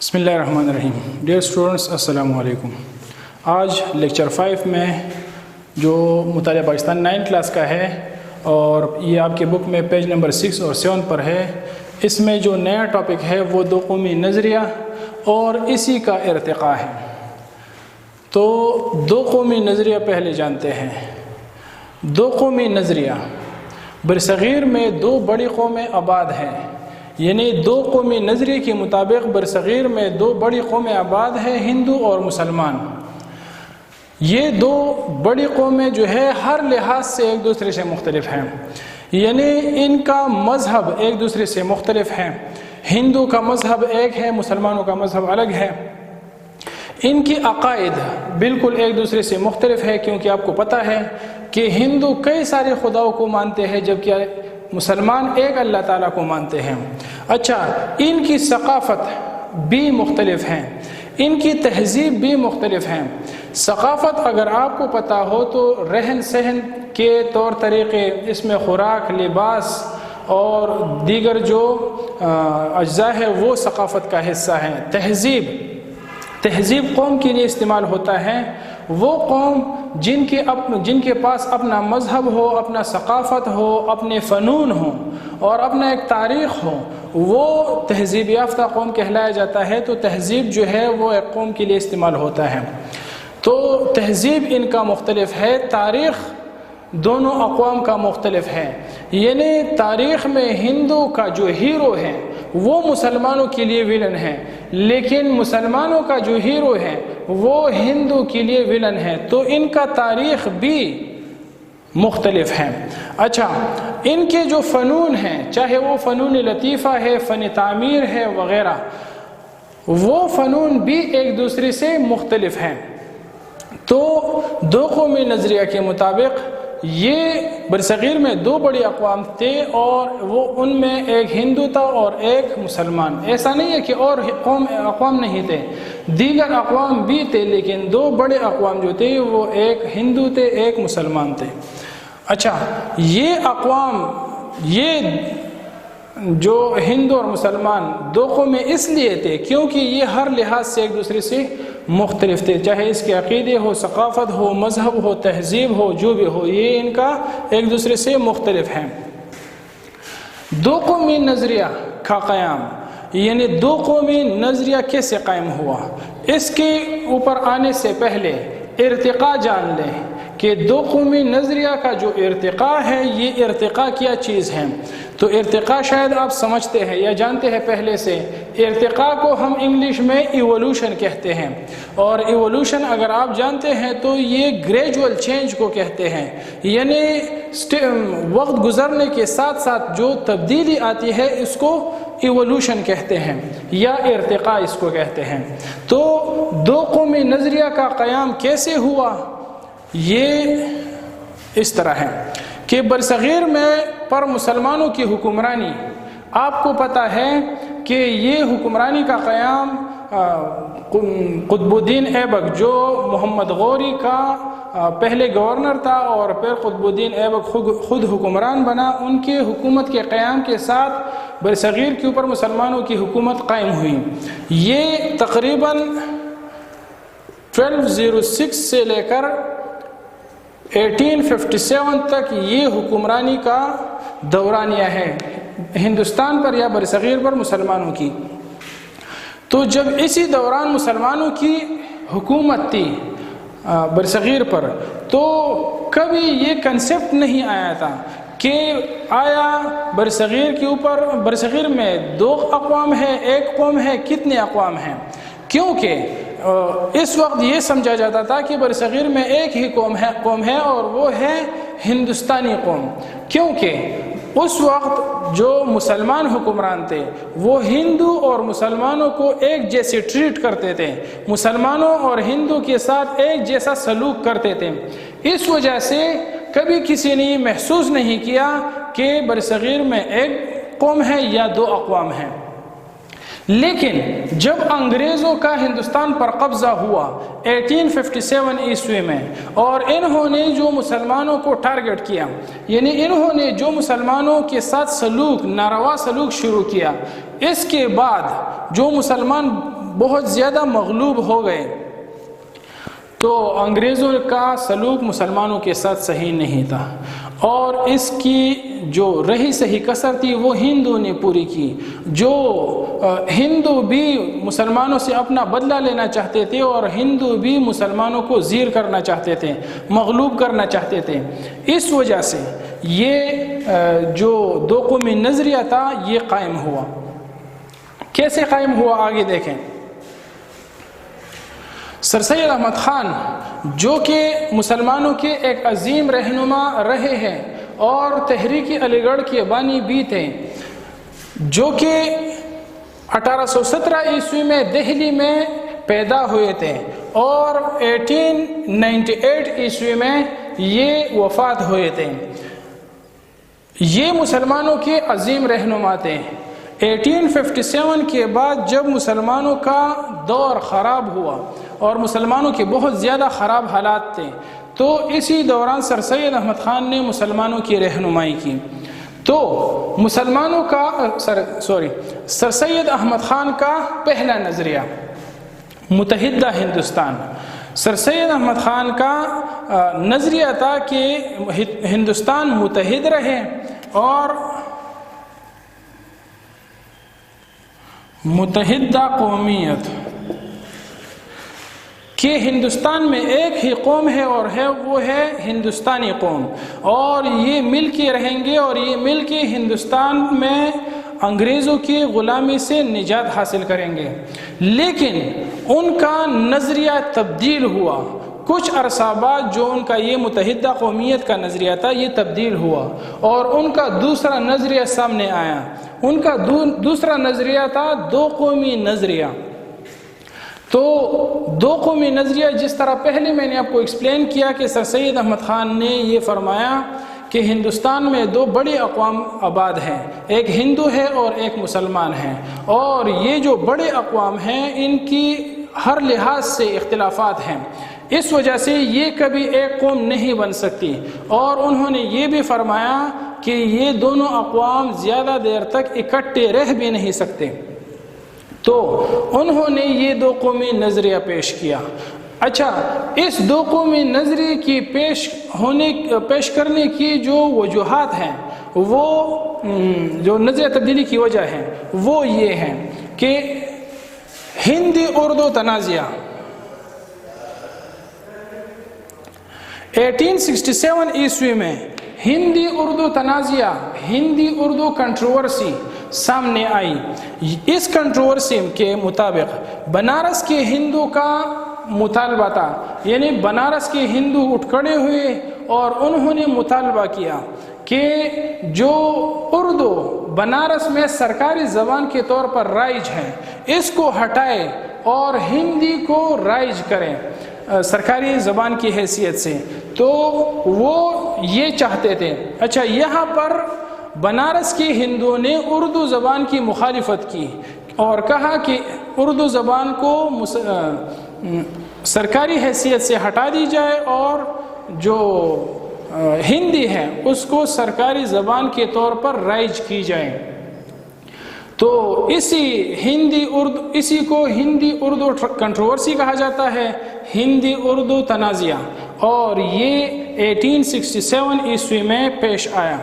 بسم اللہ الرحمن الرحیم. ڈیئر اسٹوڈنٹس السلام علیکم. آج لیکچر 5 میں جو مطالعہ پاکستان 9 کلاس کا ہے اور یہ آپ کے بک میں پیج نمبر 6 اور 7 پر ہے. اس میں جو نیا ٹاپک ہے وہ دو قومی نظریہ اور اسی کا ارتقاء ہے. تو دو قومی نظریہ پہلے جانتے ہیں. دو قومی نظریہ برصغیر میں دو بڑی قومیں آباد ہیں، یعنی دو قومی نظریے کے مطابق برصغیر میں دو بڑی قومیں آباد ہیں، ہندو اور مسلمان. یہ دو بڑی قومیں جو ہے ہر لحاظ سے ایک دوسرے سے مختلف ہیں، یعنی ان کا مذہب ایک دوسرے سے مختلف ہے. ہندو کا مذہب ایک ہے، مسلمانوں کا مذہب الگ ہے. ان کی عقائد بالکل ایک دوسرے سے مختلف ہے، کیونکہ آپ کو پتہ ہے کہ ہندو کئی سارے خداؤں کو مانتے ہیں جبکہ مسلمان ایک اللہ تعالیٰ کو مانتے ہیں. اچھا، ان کی ثقافت بھی مختلف ہیں، ان کی تہذیب بھی مختلف ہیں. ثقافت اگر آپ کو پتہ ہو تو رہن سہن کے طور طریقے، اس میں خوراک، لباس اور دیگر جو اجزاء ہے وہ ثقافت کا حصہ ہیں. تہذیب قوم کے لیے استعمال ہوتا ہے. وہ قوم جن کے پاس اپنا مذہب ہو، اپنا ثقافت ہو، اپنے فنون ہو اور اپنا ایک تاریخ ہو، وہ تہذیب یافتہ قوم کہلایا جاتا ہے. تو تہذیب جو ہے وہ ایک قوم کے لیے استعمال ہوتا ہے. تو تہذیب ان کا مختلف ہے، تاریخ دونوں اقوام کا مختلف ہے. یعنی تاریخ میں ہندو کا جو ہیرو ہے وہ مسلمانوں کے لیے ویلن ہے، لیکن مسلمانوں کا جو ہیرو ہے وہ ہندو کے لیے ویلن ہے. تو ان کا تاریخ بھی مختلف ہے. اچھا، ان کے جو فنون ہیں، چاہے وہ فنون لطیفہ ہے، فن تعمیر ہے وغیرہ، وہ فنون بھی ایک دوسرے سے مختلف ہیں. تو دو قومی نظریہ کے مطابق یہ برصغیر میں دو بڑی اقوام تھے اور وہ ان میں ایک ہندو تھا اور ایک مسلمان. ایسا نہیں ہے کہ اور اقوام نہیں تھے، دیگر اقوام بھی تھے، لیکن دو بڑے اقوام جو تھے وہ ایک ہندو تھے، ایک مسلمان تھے. اچھا، یہ اقوام، یہ جو ہندو اور مسلمان دو قومیں اس لیے تھے کیونکہ یہ ہر لحاظ سے ایک دوسرے سے مختلف تھے، چاہے اس کے عقیدے ہو، ثقافت ہو، مذہب ہو، تہذیب ہو، جو بھی ہو، یہ ان کا ایک دوسرے سے مختلف ہیں. دو قومی نظریہ کا قیام، یعنی دو قومی نظریہ کیسے قائم ہوا؟ اس کے اوپر آنے سے پہلے ارتقاء جان لیں کہ دو قومی نظریہ کا جو ارتقاء ہے، یہ ارتقاء کیا چیز ہے. تو ارتقاء شاید آپ سمجھتے ہیں یا جانتے ہیں پہلے سے. ارتقاء کو ہم انگلش میں ایوولوشن کہتے ہیں، اور ایوولوشن اگر آپ جانتے ہیں تو یہ گریجول چینج کو کہتے ہیں، یعنی وقت گزرنے کے ساتھ ساتھ جو تبدیلی آتی ہے اس کو ایوولوشن کہتے ہیں یا ارتقاء اس کو کہتے ہیں. تو دو قومی نظریہ کا قیام کیسے ہوا؟ یہ اس طرح ہے کہ برصغیر میں پر مسلمانوں کی حکمرانی، آپ کو پتہ ہے کہ یہ حکمرانی کا قیام قطب الدین ایبک، جو محمد غوری کا پہلے گورنر تھا اور پھر قطب الدین ایبک خود حکمران بنا، ان کے حکومت کے قیام کے ساتھ برصغیر کے اوپر مسلمانوں کی حکومت قائم ہوئی. یہ تقریباً 1206 سے لے کر 1857 تک یہ حکمرانی کا دورانیہ ہے ہندوستان پر یا برصغیر پر مسلمانوں کی. تو جب اسی دوران مسلمانوں کی حکومت تھی برصغیر پر، تو کبھی یہ کنسیپٹ نہیں آیا تھا کہ آیا برصغیر میں دو اقوام ہے، ایک قوم ہے، کتنے اقوام ہیں. کیونکہ اس وقت یہ سمجھا جاتا تھا کہ برصغیر میں ایک ہی قوم ہے اور وہ ہے ہندوستانی قوم. کیونکہ اس وقت جو مسلمان حکمران تھے وہ ہندو اور مسلمانوں کو ایک جیسے ٹریٹ کرتے تھے، مسلمانوں اور ہندو کے ساتھ ایک جیسا سلوک کرتے تھے. اس وجہ سے کبھی کسی نے یہ محسوس نہیں کیا کہ برصغیر میں ایک قوم ہے یا دو اقوام ہیں. لیکن جب انگریزوں کا ہندوستان پر قبضہ ہوا 1857 عیسوی میں، اور انہوں نے جو مسلمانوں کو ٹارگٹ کیا، یعنی انہوں نے جو مسلمانوں کے ساتھ ناروا سلوک شروع کیا، اس کے بعد جو مسلمان بہت زیادہ مغلوب ہو گئے تو انگریزوں کا سلوک مسلمانوں کے ساتھ صحیح نہیں تھا، اور اس کی جو رہی صحیح کسر تھی وہ ہندو نے پوری کی۔ جو ہندو بھی مسلمانوں سے اپنا بدلہ لینا چاہتے تھے، اور ہندو بھی مسلمانوں کو زیر کرنا چاہتے تھے، مغلوب کرنا چاہتے تھے، اس وجہ سے یہ جو دو قومی نظریہ تھا یہ قائم ہوا۔ کیسے قائم ہوا آگے دیکھیں۔ سر سید احمد خان جو کہ مسلمانوں کے ایک عظیم رہنما رہے ہیں اور تحریک علی گڑھ کے بانی بھی تھے، جو کہ 1817 عیسوی میں دہلی میں پیدا ہوئے تھے اور 1898 عیسوی میں یہ وفات ہوئے تھے، یہ مسلمانوں کے عظیم رہنما تھے۔ 1857 کے بعد جب مسلمانوں کا دور خراب ہوا اور مسلمانوں کے بہت زیادہ خراب حالات تھے، تو اسی دوران سر سید احمد خان نے مسلمانوں کی رہنمائی کی۔ تو مسلمانوں کا سر سید احمد خان کا پہلا نظریہ متحدہ ہندوستان۔ سر سید احمد خان کا نظریہ تھا کہ ہندوستان متحد رہے اور متحدہ قومیت کہ ہندوستان میں ایک ہی قوم ہے اور وہ ہے ہندوستانی قوم، اور یہ مل کے رہیں گے اور یہ مل کے ہندوستان میں انگریزوں کی غلامی سے نجات حاصل کریں گے۔ لیکن ان کا نظریہ تبدیل ہوا، کچھ عرصہ بعد جو ان کا یہ متحدہ قومیت کا نظریہ تھا یہ تبدیل ہوا اور ان کا دوسرا نظریہ سامنے آیا۔ ان کا دوسرا نظریہ تھا دو قومی نظریہ۔ تو دو قومی نظریہ جس طرح پہلے میں نے آپ کو ایکسپلین کیا کہ سر سید احمد خان نے یہ فرمایا کہ ہندوستان میں دو بڑے اقوام آباد ہیں، ایک ہندو ہے اور ایک مسلمان ہے، اور یہ جو بڑے اقوام ہیں ان کی ہر لحاظ سے اختلافات ہیں، اس وجہ سے یہ کبھی ایک قوم نہیں بن سکتی۔ اور انہوں نے یہ بھی فرمایا کہ یہ دونوں اقوام زیادہ دیر تک اکٹھے رہ بھی نہیں سکتے۔ تو انہوں نے یہ دو قومی نظریہ پیش کیا۔ اچھا، اس دو قومی نظریے کی پیش کرنے کی جو وجوہات ہیں، وہ جو نظریہ تبدیلی کی وجہ ہے وہ یہ ہے کہ ہندی اردو تنازعہ 1867 عیسوی میں ہندی اردو تنازعہ، ہندی اردو کنٹروورسی سامنے آئی۔ اس کنٹروورسی کے مطابق بنارس کے ہندو کا مطالبہ تھا، یعنی بنارس کے ہندو اٹھ کھڑے ہوئے اور انہوں نے مطالبہ کیا کہ جو اردو بنارس میں سرکاری زبان کے طور پر رائج ہے اس کو ہٹائے اور ہندی کو رائج کریں سرکاری زبان کی حیثیت سے، تو وہ یہ چاہتے تھے۔ اچھا، یہاں پر بنارس کے ہندوؤں نے اردو زبان کی مخالفت کی اور کہا کہ اردو زبان کو سرکاری حیثیت سے ہٹا دی جائے اور جو ہندی ہے اس کو سرکاری زبان کے طور پر رائج کی جائے۔ تو اسی کو ہندی اردو کنٹروورسی کہا جاتا ہے، ہندی اردو تنازعہ، اور یہ 1867 عیسوی میں پیش آیا۔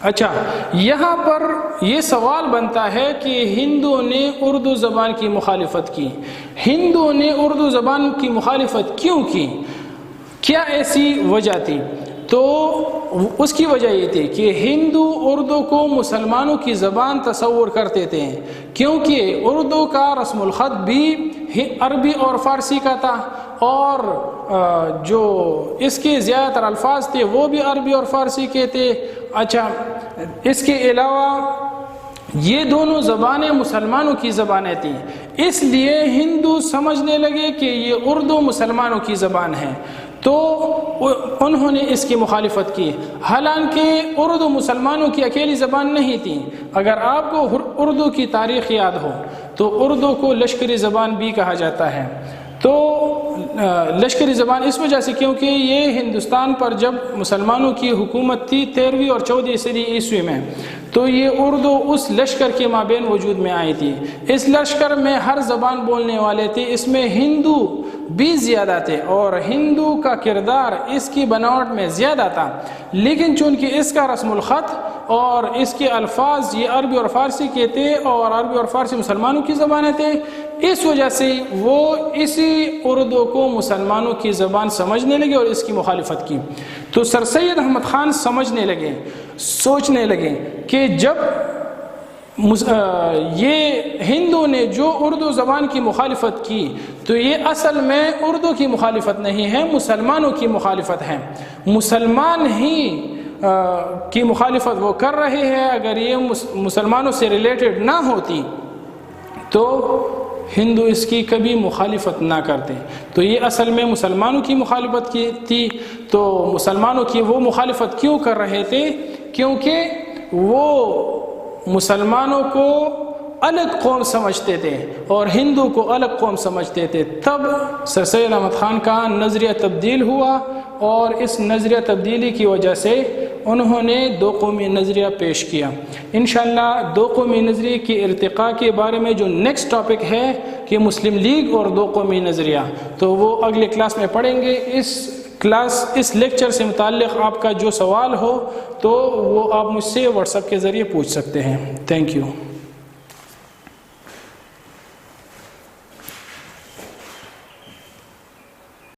اچھا، یہاں پر یہ سوال بنتا ہے کہ ہندوؤں نے اردو زبان کی مخالفت کی، ہندوؤں نے اردو زبان کی مخالفت کیوں کی؟ کیا ایسی وجہ تھی؟ تو اس کی وجہ یہ تھی کہ ہندو اردو کو مسلمانوں کی زبان تصور کرتے تھے، کیونکہ اردو کا رسم الخط بھی عربی اور فارسی کا تھا، اور جو اس کے زیادہ تر الفاظ تھے وہ بھی عربی اور فارسی کے تھے۔ اچھا، اس کے علاوہ یہ دونوں زبانیں مسلمانوں کی زبانیں تھیں، اس لیے ہندو سمجھنے لگے کہ یہ اردو مسلمانوں کی زبان ہے، تو انہوں نے اس کی مخالفت کی۔ حالانکہ اردو مسلمانوں کی اکیلی زبان نہیں تھی۔ اگر آپ کو اردو کی تاریخ یاد ہو تو اردو کو لشکری زبان بھی کہا جاتا ہے۔ تو لشکری زبان اس وجہ سے کیونکہ یہ ہندوستان پر جب مسلمانوں کی حکومت تھی 13ویں اور 14ویں صدی عیسوی میں، تو تو یہ اردو اس لشکر کے مابین وجود میں آئی تھی. اس لشکر میں ہر زبان بولنے والے تھے, اس میں ہندو بھی زیادہ تھے اور ہندو کا کردار اس کی بناوٹ میں زیادہ تھا, لیکن چونکہ اس کا رسم الخط اور اس کے الفاظ یہ عربی اور فارسی کے تھے اور عربی اور فارسی مسلمانوں کی زبانیں تھے, اس وجہ سے وہ اسی اردو کو مسلمانوں کی زبان سمجھنے لگے اور اس کی مخالفت کی. تو سر سید احمد خان سمجھنے لگے, سوچنے لگے کہ جب یہ ہندو نے جو اردو زبان کی مخالفت کی تو یہ اصل میں اردو کی مخالفت نہیں ہے, مسلمانوں کی مخالفت ہے. مسلمان ہی کی مخالفت وہ کر رہے ہیں. اگر یہ مسلمانوں سے ریلیٹڈ نہ ہوتی تو ہندو اس کی کبھی مخالفت نہ کرتے. تو یہ اصل میں مسلمانوں کی مخالفت کی تھی. تو مسلمانوں کی وہ مخالفت کیوں کر رہے تھے؟ کیونکہ وہ مسلمانوں کو الگ قوم سمجھتے تھے اور ہندو کو الگ قوم سمجھتے تھے. تب سر سید احمد خان کا نظریہ تبدیل ہوا اور اس نظریہ تبدیلی کی وجہ سے انہوں نے دو قومی نظریہ پیش کیا. انشاءاللہ دو قومی نظریے کی ارتقاء کے بارے میں جو نیکسٹ ٹاپک ہے کہ مسلم لیگ اور دو قومی نظریہ, تو وہ اگلے کلاس میں پڑھیں گے. اس لیکچر سے متعلق آپ کا جو سوال ہو تو وہ آپ مجھ سے واٹس ایپ کے ذریعے پوچھ سکتے ہیں. Thank you.